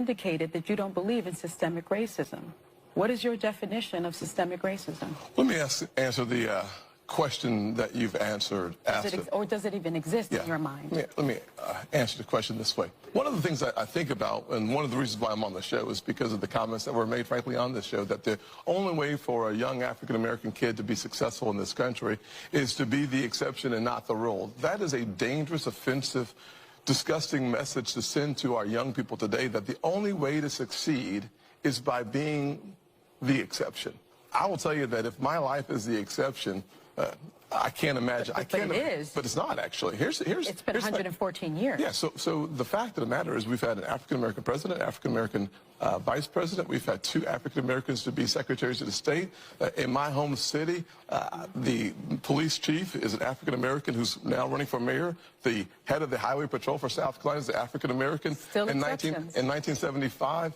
indicated that you don't believe in systemic racism. What is your definition of systemic racism? Let me answer the question that you've answered. Or does it even exist in your mind? Let me answer the question this way. One of the things I think about, and one of the reasons why I'm on the show, is because of the comments that were made, frankly, on this show, that the only way for a young African-American kid to be successful in this country is to be the exception and not the rule. That is a dangerous, offensive, disgusting message to send to our young people today, that the only way to succeed is by being the exception. I will tell you that if my life is the exception, I can't imagine. But it is. But it's not, actually. It's been 114 years. Yeah, so the fact of the matter is we've had an African-American president, African-American vice president. We've had 2 African-Americans to be secretaries of the state. In my home city, the police chief is an African-American who's now running for mayor. The head of the Highway Patrol for South Carolina is an African-American. Still exceptions. In 1975,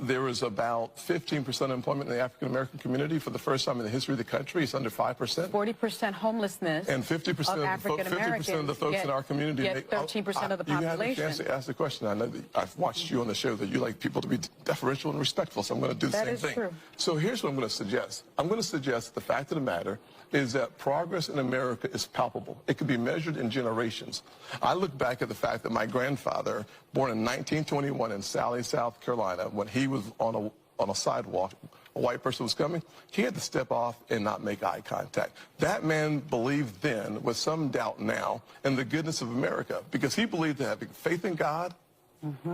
there was about 15% employment in the African-American community. For the first time in the history of the country, it's under 5%. 40% homelessness. And 50% of the folks in our community get 13% of the population. You had a chance to ask the question. I know that I've watched you on the show that you like people to be deferential and respectful, so I'm going to do the same thing. That is true. So here's what I'm going to suggest. I'm going to suggest the fact of the matter is that progress in America is palpable. It can be measured in generations. I look back at the fact that my grandfather, born in 1921 in Sally, South Carolina, when he was on a sidewalk, a white person was coming, he had to step off and not make eye contact. That man believed then, with some doubt now, in the goodness of America, because he believed that having faith in God,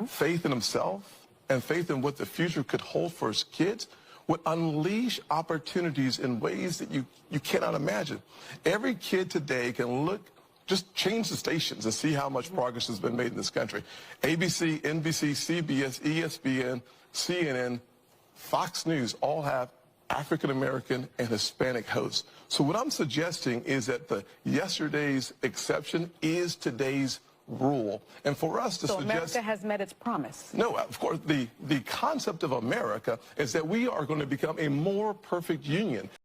faith in himself, and faith in what the future could hold for his kids would unleash opportunities in ways that you cannot imagine. Every kid today can look, just change the stations and see how much progress has been made in this country. ABC, NBC, CBS, ESPN, CNN, Fox News all have African-American and Hispanic hosts. So what I'm suggesting is that the yesterday's exception is today's rule. And for us to suggest... So America has met its promise. No, of course, the concept of America is that we are going to become a more perfect union.